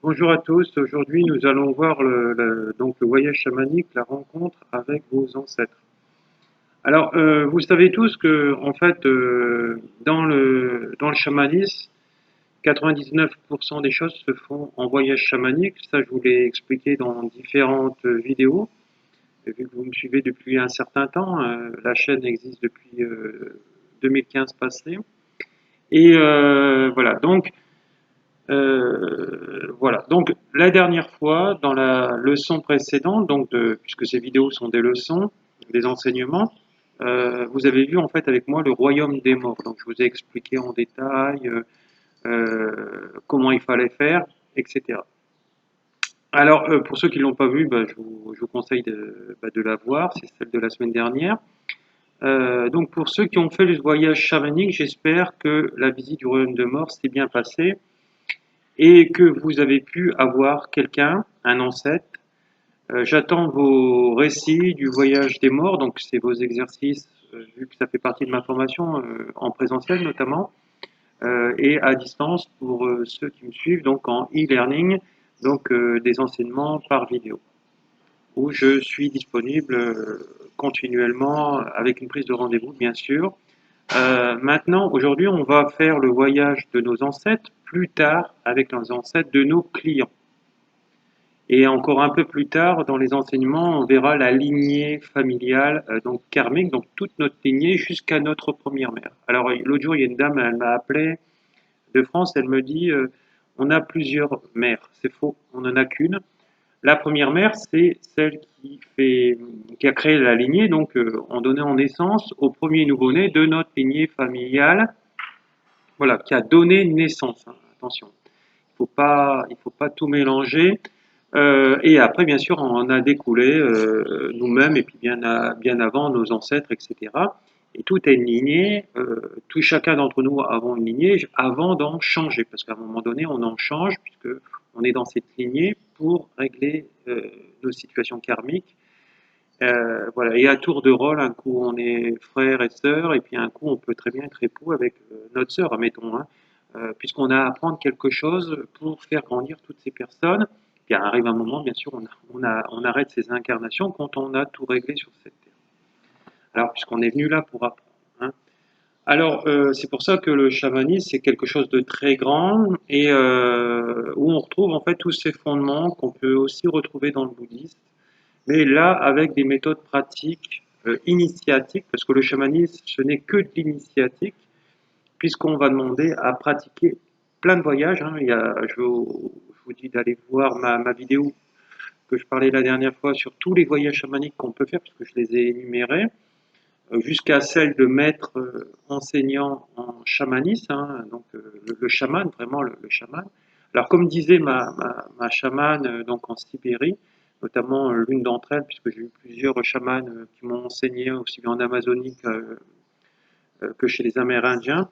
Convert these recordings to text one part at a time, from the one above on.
Bonjour à tous, aujourd'hui nous allons voir donc le voyage chamanique, la rencontre avec vos ancêtres. Alors, vous savez tous que, en fait, dans le chamanisme, 99% des choses se font en voyage chamanique. Ça, je vous l'ai expliqué dans différentes vidéos. Et vu que vous me suivez depuis un certain temps, la chaîne existe depuis 2015 passé. Et voilà, voilà. Donc, la dernière fois, dans la leçon précédente, puisque ces vidéos sont des leçons, des enseignements, vous avez vu en fait avec moi le royaume des morts. Donc, je vous ai expliqué en détail comment il fallait faire, etc. Alors, pour ceux qui ne l'ont pas vu, je vous conseille de la voir. C'est celle de la semaine dernière. Donc, pour ceux qui ont fait le voyage chamanique, j'espère que la visite du royaume des morts s'est bien passée et que vous avez pu avoir quelqu'un, un ancêtre. J'attends vos récits du voyage des morts, donc c'est vos exercices, vu que ça fait partie de ma formation, en présentiel notamment, et à distance pour ceux qui me suivent, donc en e-learning, donc des enseignements par vidéo, où je suis disponible continuellement avec une prise de rendez-vous, bien sûr. Maintenant, aujourd'hui, on va faire le voyage de nos ancêtres, plus tard avec nos ancêtres de nos clients. Et encore un peu plus tard, dans les enseignements, on verra la lignée familiale, donc karmique, donc toute notre lignée jusqu'à notre première mère. Alors, l'autre jour, il y a une dame, elle m'a appelé de France, elle me dit on a plusieurs mères. C'est faux, on n'en a qu'une. La première mère, c'est celle qui a créé la lignée, donc en donnant naissance au premier nouveau-né de notre lignée familiale, voilà, qui a donné naissance. Hein, attention, il faut pas tout mélanger. Et après, bien sûr, on a découlé nous-mêmes et puis bien avant nos ancêtres, etc. Et tout est une lignée. Tout chacun d'entre nous avons une lignée avant d'en changer, parce qu'à un moment donné, on en change puisque on est dans cette lignée pour régler nos situations karmiques. Voilà. Et à tour de rôle, un coup on est frère et sœur, et puis un coup on peut très bien être époux avec notre sœur, admettons, hein, puisqu'on a à apprendre quelque chose pour faire grandir toutes ces personnes. Puis arrive un moment, bien sûr, on arrête ces incarnations quand on a tout réglé sur cette terre. Alors, puisqu'on est venu là pour apprendre. Hein. Alors, c'est pour ça que le chamanisme, c'est quelque chose de très grand et où on retrouve en fait tous ces fondements qu'on peut aussi retrouver dans le bouddhisme, mais là avec des méthodes pratiques initiatiques, parce que le chamanisme, ce n'est que de l'initiatique, puisqu'on va demander à pratiquer plein de voyages. Hein. Je vous dis d'aller voir ma vidéo que je parlais la dernière fois sur tous les voyages chamaniques qu'on peut faire, puisque je les ai énumérés, jusqu'à celle de maître enseignant en chamanisme, hein, donc le chaman, vraiment le chaman. Alors comme disait ma chamane donc en Sibérie, notamment l'une d'entre elles, puisque j'ai eu plusieurs chamanes qui m'ont enseigné aussi bien en Amazonie que chez les Amérindiens,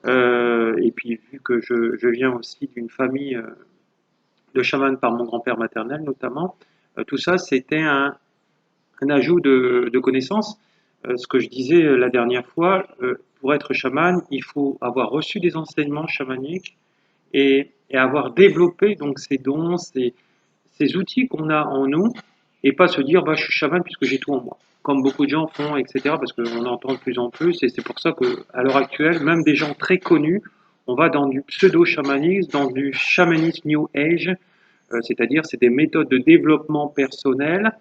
et puis vu que je viens aussi d'une famille de chamans par mon grand-père maternel notamment, tout ça c'était un ajout de connaissances. Ce que je disais la dernière fois, pour être chaman, il faut avoir reçu des enseignements chamaniques et avoir développé donc ces dons, ces outils qu'on a en nous, et pas se dire bah, je suis chaman puisque j'ai tout en moi, comme beaucoup de gens font, etc. Parce qu'on entend de plus en plus, et c'est pour ça qu'à l'heure actuelle, même des gens très connus, on va dans du pseudo-chamanisme, dans du chamanisme New Age, c'est-à-dire c'est des méthodes de développement personnel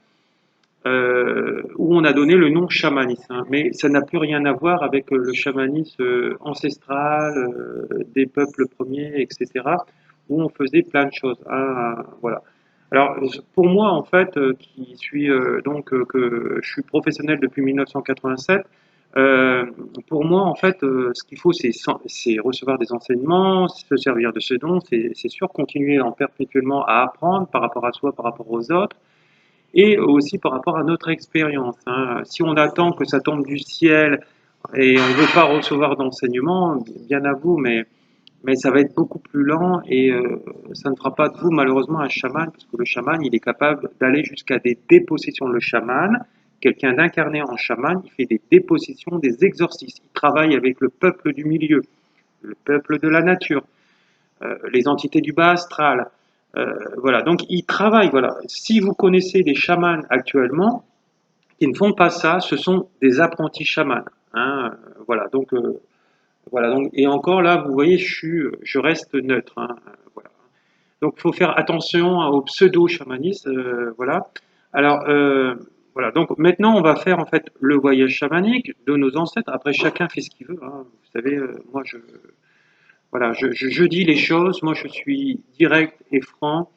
où on a donné le nom chamanisme. Hein. Mais ça n'a plus rien à voir avec le chamanisme ancestral des peuples premiers, etc., où on faisait plein de choses. Hein, voilà. Alors, pour moi, en fait, qui suis que je suis professionnel depuis 1987, euh, pour moi, en fait, ce qu'il faut, c'est recevoir des enseignements, se servir de ce don, c'est sûr, continuer en perpétuellement à apprendre par rapport à soi, par rapport aux autres, et aussi par rapport à notre expérience. Hein. Si on attend que ça tombe du ciel et on ne veut pas recevoir d'enseignement, bien à vous, mais ça va être beaucoup plus lent et ça ne fera pas de vous malheureusement un chaman, parce que le chaman, il est capable d'aller jusqu'à des dépossessions. Le chaman, quelqu'un d'incarné en chaman, il fait des dépossessions, des exorcismes. Il travaille avec le peuple du milieu, le peuple de la nature, les entités du bas astral. Voilà, donc ils travaillent. Voilà. Si vous connaissez des chamans actuellement qui ne font pas ça, ce sont des apprentis chamans. Hein, voilà, voilà, donc, et encore là, vous voyez, je reste neutre. Hein, voilà. Donc, il faut faire attention au pseudo-chamanisme. Voilà. Alors, voilà. Donc, maintenant, on va faire en fait le voyage chamanique de nos ancêtres. Après, chacun fait ce qu'il veut. Hein. Vous savez, moi, voilà, je dis les choses. Moi, je suis direct et franc.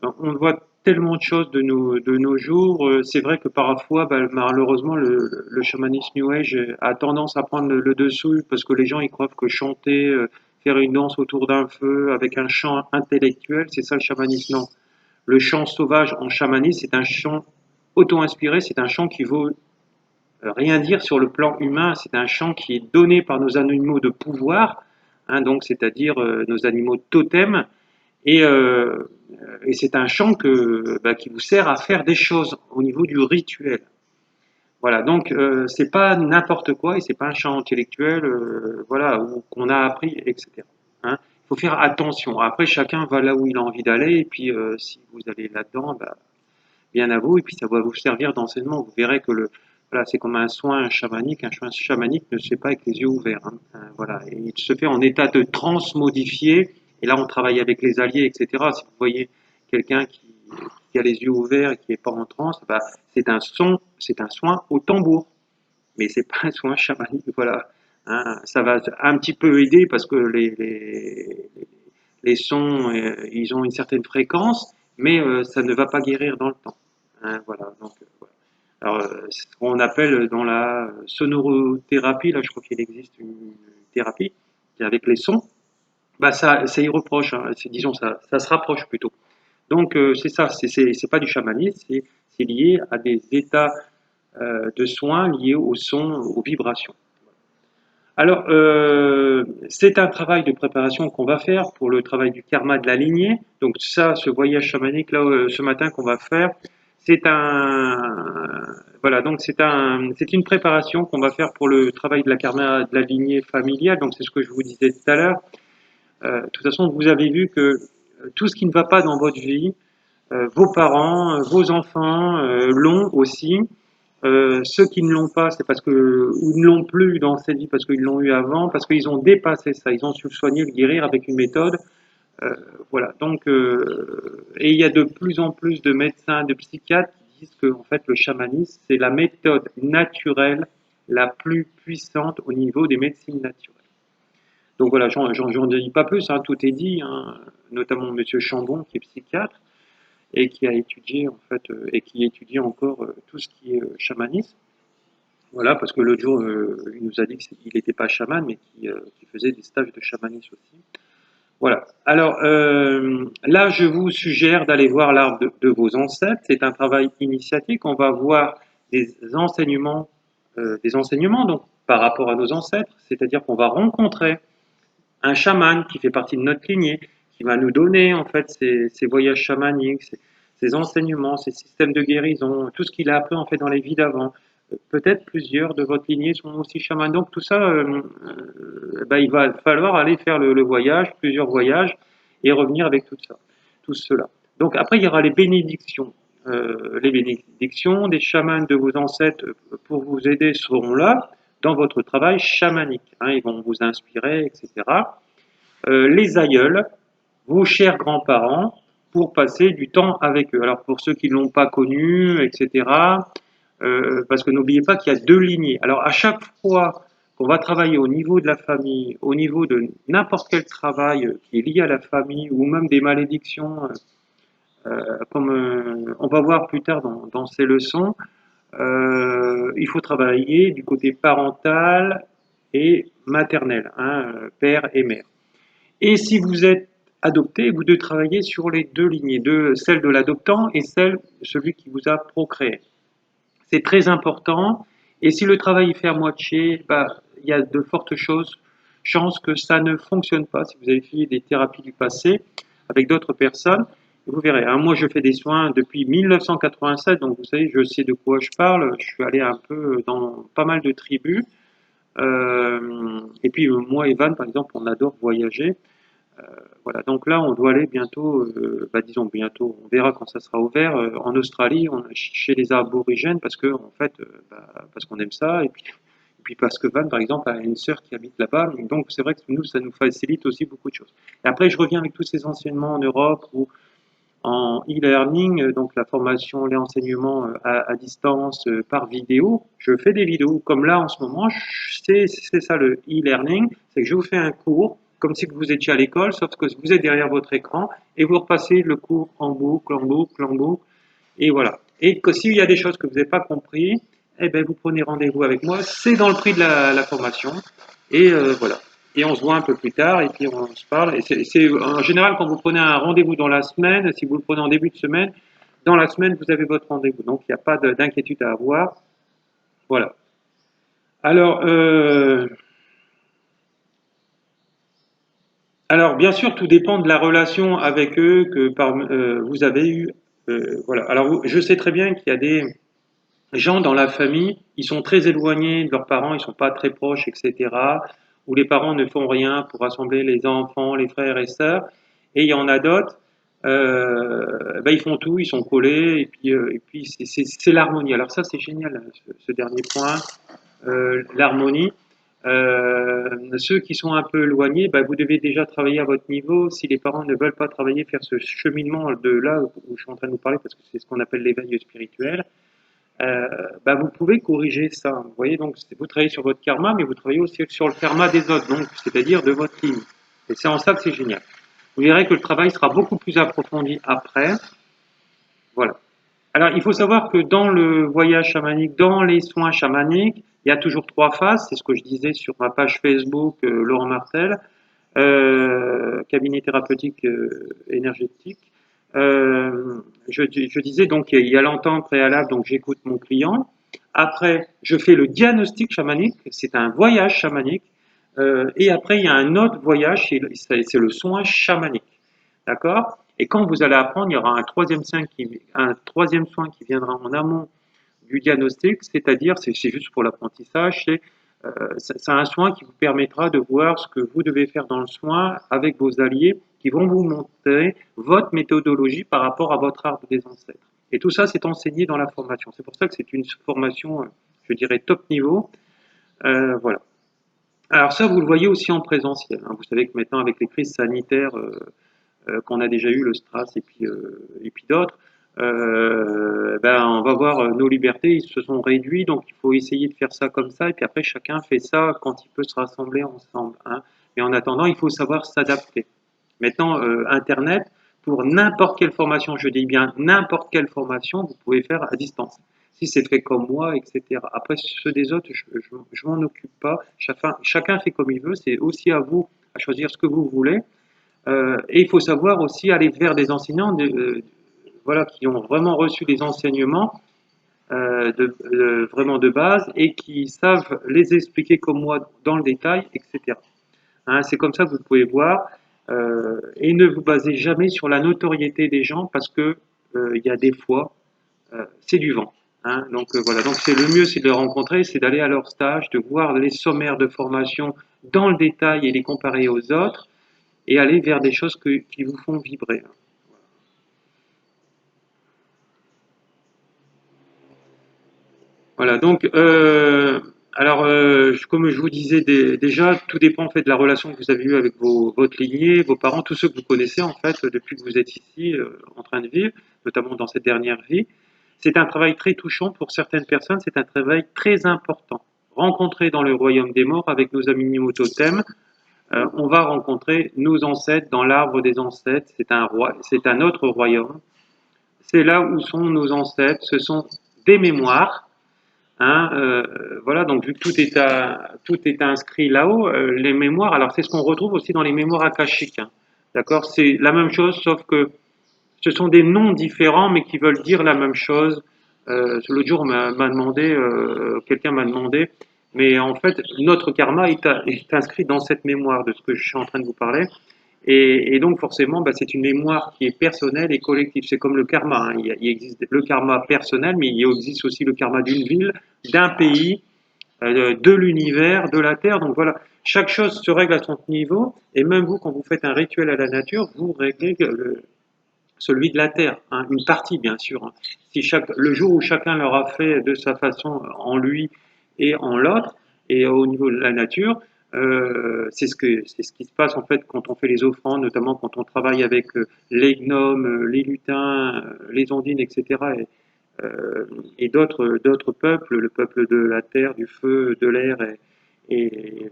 On voit tellement de choses de nos jours. C'est vrai que parfois, bah, malheureusement, le chamanisme New Age a tendance à prendre le dessous parce que les gens ils croient que chanter, faire une danse autour d'un feu avec un chant intellectuel, c'est ça le chamanisme. Non. Le chant sauvage en chamanisme, c'est un chant auto-inspiré, c'est un chant qui vaut rien dire sur le plan humain. C'est un chant qui est donné par nos animaux de pouvoir, hein, donc c'est-à-dire nos animaux totems. Et, euh, et c'est un chant bah, qui vous sert à faire des choses au niveau du rituel. Voilà, donc c'est pas n'importe quoi et c'est pas un chant intellectuel, voilà, qu'on a appris, etc. Hein. Il faut faire attention. Après, chacun va là où il a envie d'aller et puis si vous allez là-dedans, bah, bien à vous et puis ça va vous servir d'enseignement. Vous verrez que voilà, c'est comme un soin chamanique. Un soin chamanique ne se fait pas avec les yeux ouverts. Hein. Voilà, et il se fait en état de transe modifié. Et là, on travaille avec les alliés, etc. Si vous voyez quelqu'un qui a les yeux ouverts et qui n'est pas en transe, bah, c'est un soin au tambour, mais c'est pas un soin chamanique. Voilà, hein, ça va un petit peu aider parce que les sons, ils ont une certaine fréquence, mais ça ne va pas guérir dans le temps. Hein, voilà. Donc, voilà. Alors, ce qu'on appelle dans la sonorothérapie, là, je crois qu'il existe une thérapie avec les sons. Bah ça y reproche, hein, disons ça se rapproche plutôt. Donc c'est ça, c'est pas du chamanisme, c'est lié à des états de soins liés au son, aux vibrations. Alors c'est un travail de préparation qu'on va faire pour le travail du karma de la lignée. Donc ça, ce voyage chamanique là ce matin qu'on va faire, c'est voilà donc c'est une préparation qu'on va faire pour le travail de la karma de la lignée familiale. Donc c'est ce que je vous disais tout à l'heure. De toute façon, vous avez vu que tout ce qui ne va pas dans votre vie, vos parents, vos enfants l'ont aussi. Ceux qui ne l'ont pas, c'est parce que ou ne l'ont plus dans cette vie parce qu'ils l'ont eu avant, parce qu'ils ont dépassé ça, ils ont su le soigner, le guérir avec une méthode. Euh, voilà. Donc, et il y a de plus en plus de médecins, de psychiatres qui disent que en fait le chamanisme c'est la méthode naturelle la plus puissante au niveau des médecines naturelles. Donc voilà, j'en dis pas plus, hein, tout est dit, hein, notamment Monsieur Chambon qui est psychiatre et qui a étudié en fait et qui étudie encore tout ce qui est chamanisme. Voilà, parce que l'autre jour il nous a dit qu'il n'était pas chaman, mais qui faisait des stages de chamanisme aussi. Voilà. Alors là, je vous suggère d'aller voir l'arbre de vos ancêtres. C'est un travail initiatique. On va voir des enseignements donc par rapport à nos ancêtres, c'est-à-dire qu'on va rencontrer un chaman qui fait partie de notre lignée, qui va nous donner en fait ses voyages chamaniques, ses enseignements, ses systèmes de guérison, tout ce qu'il a appris en fait dans les vies d'avant. Peut-être plusieurs de votre lignée sont aussi chamans. Donc tout ça, bah, il va falloir aller faire le voyage, plusieurs voyages, et revenir avec tout ça, tout cela. Donc après, il y aura les bénédictions des chamans de vos ancêtres pour vous aider seront là dans votre travail chamanique. Hein, ils vont vous inspirer, etc. Les aïeuls, vos chers grands-parents, pour passer du temps avec eux. Alors pour ceux qui ne l'ont pas connu, etc., parce que n'oubliez pas qu'il y a deux lignées. Alors à chaque fois qu'on va travailler au niveau de la famille, au niveau de n'importe quel travail qui est lié à la famille, ou même des malédictions, comme on va voir plus tard dans ces leçons, il faut travailler du côté parental et maternel, hein, père et mère. Et si vous êtes adopté, vous devez travailler sur les deux lignées, celle de l'adoptant et celle de celui qui vous a procréé. C'est très important. Et si le travail est fait à moitié, bah, il y a de fortes chances que ça ne fonctionne pas. Si vous avez fait des thérapies du passé avec d'autres personnes, vous verrez. Hein, moi, je fais des soins depuis 1987, donc vous savez, je sais de quoi je parle. Je suis allé un peu dans pas mal de tribus. Et puis moi, Evan, par exemple, on adore voyager. Voilà, donc là, on doit aller bientôt, disons bientôt, on verra quand ça sera ouvert, en Australie, chez les aborigènes, parce que en fait, parce qu'on aime ça, et puis parce que Van, par exemple, a une sœur qui habite là-bas, donc c'est vrai que nous, ça nous facilite aussi beaucoup de choses. Et après, je reviens avec tous ces enseignements en Europe ou en e-learning, donc la formation, les enseignements à distance par vidéo. Je fais des vidéos, comme là en ce moment, c'est ça le e-learning, c'est que je vous fais un cours, comme si vous étiez à l'école, sauf que vous êtes derrière votre écran et vous repassez le cours en boucle, en boucle, en boucle, et voilà. Et que s'il y a des choses que vous n'avez pas compris, eh ben, vous prenez rendez-vous avec moi, c'est dans le prix de la formation, et voilà. Et on se voit un peu plus tard, et puis on se parle. Et c'est en général, quand vous prenez un rendez-vous dans la semaine, si vous le prenez en début de semaine, dans la semaine, vous avez votre rendez-vous. Donc, il n'y a pas d'inquiétude à avoir. Voilà. Alors, bien sûr, tout dépend de la relation avec eux que vous avez eue. Voilà. Alors, je sais très bien qu'il y a des gens dans la famille, ils sont très éloignés de leurs parents, ils sont pas très proches, etc. Où les parents ne font rien pour rassembler les enfants, les frères et sœurs. Et il y en a d'autres, ils font tout, ils sont collés, et puis c'est l'harmonie. Alors ça, c'est génial, ce dernier point, l'harmonie. Ceux qui sont un peu éloignés, vous devez déjà travailler à votre niveau. Si les parents ne veulent pas travailler, faire ce cheminement de là où je suis en train de vous parler, parce que c'est ce qu'on appelle l'éveil spirituel, vous pouvez corriger ça. Vous voyez, donc vous travaillez sur votre karma, mais vous travaillez aussi sur le karma des autres, donc c'est-à-dire de votre ligne. Et c'est en ça que c'est génial. Vous verrez que le travail sera beaucoup plus approfondi après. Voilà. Alors, il faut savoir que dans le voyage chamanique, dans les soins chamaniques, il y a toujours trois phases. C'est ce que je disais sur ma page Facebook, Laurent Martel, cabinet thérapeutique énergétique. Je disais donc il y a l'entente préalable, donc j'écoute mon client. Après, je fais le diagnostic chamanique, c'est un voyage chamanique. Et après, il y a un autre voyage, c'est le soin chamanique. D'accord? Et quand vous allez apprendre, il y aura un troisième soin qui viendra en amont du diagnostic, c'est-à-dire, c'est juste pour l'apprentissage, c'est un soin qui vous permettra de voir ce que vous devez faire dans le soin avec vos alliés qui vont vous montrer votre méthodologie par rapport à votre arbre des ancêtres. Et tout ça, c'est enseigné dans la formation. C'est pour ça que c'est une formation, je dirais, top niveau. Voilà. Alors ça, vous le voyez aussi en présentiel. Hein. Vous savez que maintenant, avec les crises sanitaires qu'on a déjà eu, le STRAS et puis d'autres, on va voir nos libertés, ils se sont réduits, donc il faut essayer de faire ça comme ça, et puis après chacun fait ça quand il peut se rassembler ensemble. Hein. Mais en attendant, il faut savoir s'adapter. Maintenant, Internet, pour n'importe quelle formation, je dis bien n'importe quelle formation, vous pouvez faire à distance. Si c'est fait comme moi, etc. Après, ceux des autres, je m'en occupe pas. Chacun fait comme il veut. C'est aussi à vous à choisir ce que vous voulez. Et il faut savoir aussi aller vers des enseignants voilà, qui ont vraiment reçu des enseignements vraiment de base et qui savent les expliquer comme moi dans le détail, etc. Hein, c'est comme ça que vous pouvez voir. Et ne vous basez jamais sur la notoriété des gens parce que il y a des fois, c'est du vent. Hein, donc voilà, donc c'est le mieux, c'est de les rencontrer, c'est d'aller à leur stage, de voir les sommaires de formation dans le détail et les comparer aux autres et aller vers des choses qui vous font vibrer. Voilà, donc, comme je vous disais déjà, tout dépend en fait de la relation que vous avez eue avec votre lignée, vos parents, tous ceux que vous connaissez en fait depuis que vous êtes ici en train de vivre, notamment dans cette dernière vie. C'est un travail très touchant pour certaines personnes, c'est un travail très important. Rencontrer dans le royaume des morts avec nos animaux totems, on va rencontrer nos ancêtres dans l'arbre des ancêtres, c'est un autre royaume. C'est là où sont nos ancêtres, ce sont des mémoires. Hein, voilà, donc vu que tout est inscrit là-haut, les mémoires, alors c'est ce qu'on retrouve aussi dans les mémoires akashiques. Hein, d'accord? C'est la même chose, sauf que ce sont des noms différents, mais qui veulent dire la même chose. L'autre jour, quelqu'un m'a demandé, mais en fait, notre karma est inscrit dans cette mémoire de ce que je suis en train de vous parler. Et donc forcément, c'est une mémoire qui est personnelle et collective. C'est comme le karma. Hein. Il existe le karma personnel, mais il existe aussi le karma d'une ville, d'un pays, de l'univers, de la Terre. Donc voilà, chaque chose se règle à son niveau, et même vous, quand vous faites un rituel à la nature, vous réglez celui de la Terre, hein, une partie bien sûr. Hein. Si le jour où chacun l'aura fait de sa façon en lui et en l'autre, et au niveau de la nature, c'est ce qui se passe en fait quand on fait les offrandes, notamment quand on travaille avec les gnomes, les lutins, les ondines, etc. Et d'autres peuples, le peuple de la terre, du feu, de l'air et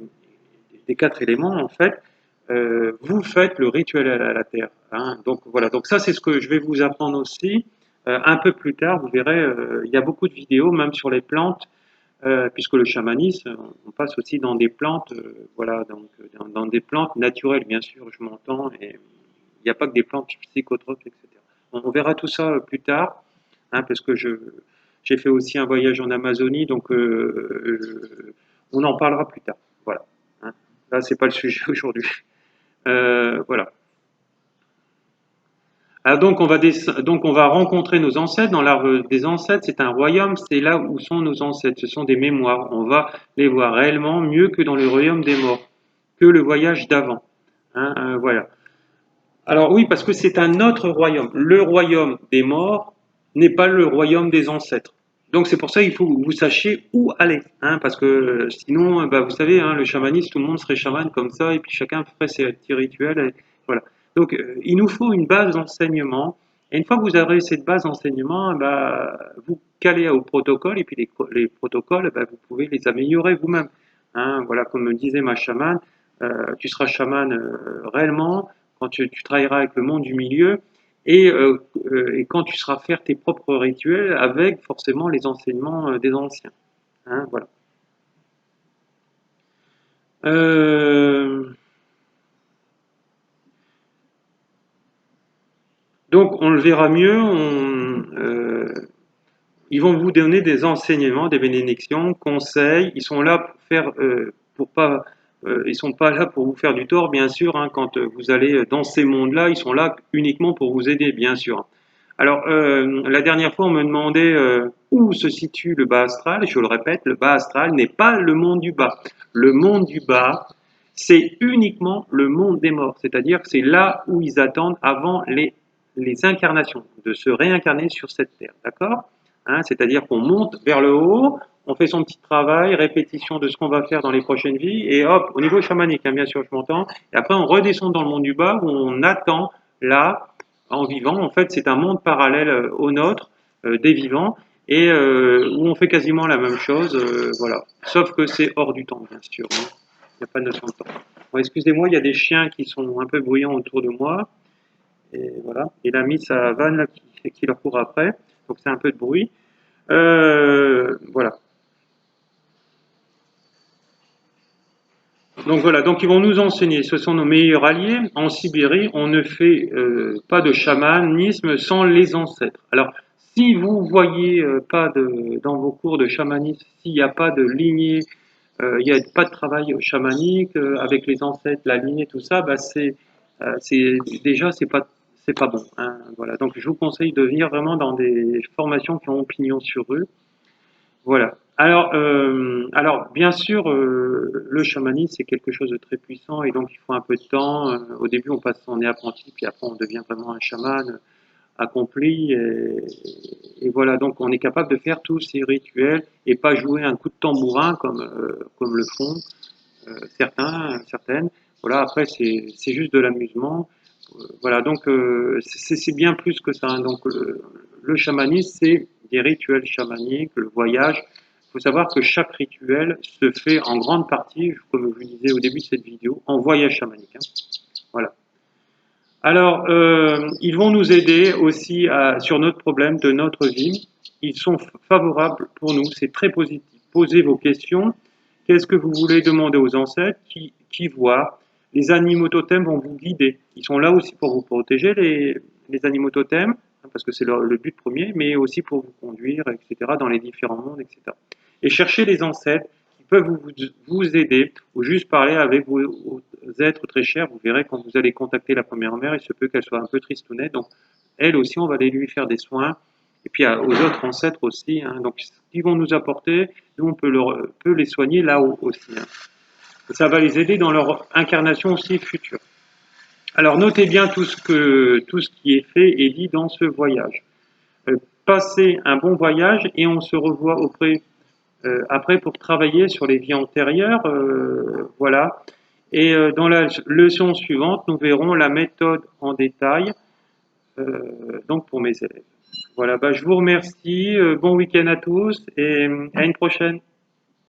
des quatre éléments en fait, vous faites le rituel à la terre. Hein. Donc voilà, donc ça c'est ce que je vais vous apprendre aussi. Un peu plus tard, vous verrez, il y a beaucoup de vidéos, même sur les plantes, puisque le chamanisme, on passe aussi dans des plantes, voilà, donc dans des plantes naturelles, bien sûr, je m'entends, et il n'y a pas que des plantes psychotropes, etc. On verra tout ça plus tard, hein, parce que j'ai fait aussi un voyage en Amazonie, donc on en parlera plus tard. Voilà. Hein. Là, c'est pas le sujet aujourd'hui. Voilà. Alors donc on va rencontrer nos ancêtres. Dans l'arbre des ancêtres, c'est un royaume, c'est là où sont nos ancêtres. Ce sont des mémoires. On va les voir réellement mieux que dans le royaume des morts, que le voyage d'avant. Hein, voilà. Alors oui, parce que c'est un autre royaume. Le royaume des morts n'est pas le royaume des ancêtres. Donc c'est pour ça qu'il faut que vous sachiez où aller, hein, parce que sinon, bah, vous savez, hein, le chamanisme, tout le monde serait chaman comme ça, et puis chacun ferait ses petits rituels, et voilà. Donc il nous faut une base d'enseignement, et une fois que vous avez cette base d'enseignement, bah, vous calez au protocole, et puis les protocoles, bah, vous pouvez les améliorer vous-même. Hein, voilà, comme me disait ma chamane, tu seras chaman réellement quand tu travailleras avec le monde du milieu, et quand tu seras faire tes propres rituels avec forcément les enseignements des anciens. Hein, voilà. Euh, donc on le verra mieux. Ils vont vous donner des enseignements, des bénédictions, conseils. Ils sont là pour faire, pour pas, ils sont pas là pour vous faire du tort, bien sûr. Hein, quand vous allez dans ces mondes-là, ils sont là uniquement pour vous aider, bien sûr. Alors, la dernière fois, on me demandait où se situe le bas astral, et je le répète, le bas astral n'est pas le monde du bas. Le monde du bas, c'est uniquement le monde des morts, c'est-à-dire que c'est là où ils attendent avant les incarnations, de se réincarner sur cette terre, d'accord? Hein, c'est-à-dire qu'on monte vers le haut, on fait son petit travail, répétition de ce qu'on va faire dans les prochaines vies, et hop, au niveau chamanique, hein, bien sûr, je m'entends, et après on redescend dans le monde du bas où on attend là en vivant. En fait, c'est un monde parallèle au nôtre, des vivants, et où on fait quasiment la même chose, voilà. Sauf que c'est hors du temps, bien sûr. Hein. Il n'y a pas de notion de temps. Bon, excusez-moi, il y a des chiens qui sont un peu bruyants autour de moi, et voilà. Il a mis sa vanne là, qui leur court après, donc c'est un peu de bruit. Voilà. Donc voilà, donc ils vont nous enseigner, ce sont nos meilleurs alliés. En Sibérie, on ne fait pas de chamanisme sans les ancêtres. Alors, si vous voyez pas dans vos cours de chamanisme, s'il n'y a pas de lignée, il n'y a pas de travail chamanique avec les ancêtres, la lignée, tout ça, bah déjà c'est pas bon. Hein, voilà. Donc je vous conseille de venir vraiment dans des formations qui ont opinion sur eux. Voilà. Alors bien sûr, le chamanisme, c'est quelque chose de très puissant et donc il faut un peu de temps. Au début, on passe son nez apprenti, puis après, on devient vraiment un chaman accompli. Et voilà, donc on est capable de faire tous ces rituels et pas jouer un coup de tambourin comme le font certaines. Voilà, après, c'est juste de l'amusement. Voilà, donc c'est bien plus que ça. Hein. Donc le chamanisme, c'est des rituels chamaniques, le voyage. Il faut savoir que chaque rituel se fait en grande partie, comme je vous disais au début de cette vidéo, en voyage chamanique. Hein. Voilà. Alors, ils vont nous aider aussi sur notre problème de notre vie. Ils sont favorables pour nous, c'est très positif. Posez vos questions. Qu'est-ce que vous voulez demander aux ancêtres qui voient? Les animaux totems vont vous guider. Ils sont là aussi pour vous protéger, les animaux totems, hein, parce que c'est le but premier, mais aussi pour vous conduire, etc., dans les différents mondes, etc. Et cherchez les ancêtres qui peuvent vous aider, ou juste parler avec vos êtres très chers. Vous verrez quand vous allez contacter la première mère, il se peut qu'elle soit un peu tristounette. Donc, elle aussi, on va aller lui faire des soins. Et puis aux autres ancêtres aussi. Hein. Donc, ce qu'ils vont nous apporter, nous on peut les soigner là-haut aussi. Hein. Et ça va les aider dans leur incarnation aussi future. Alors notez bien tout ce qui est fait et dit dans ce voyage. Passez un bon voyage et on se revoit après pour travailler sur les vies antérieures. Voilà. Et dans la leçon suivante, nous verrons la méthode en détail, donc pour mes élèves. Voilà, bah, je vous remercie, bon week-end à tous et à une prochaine.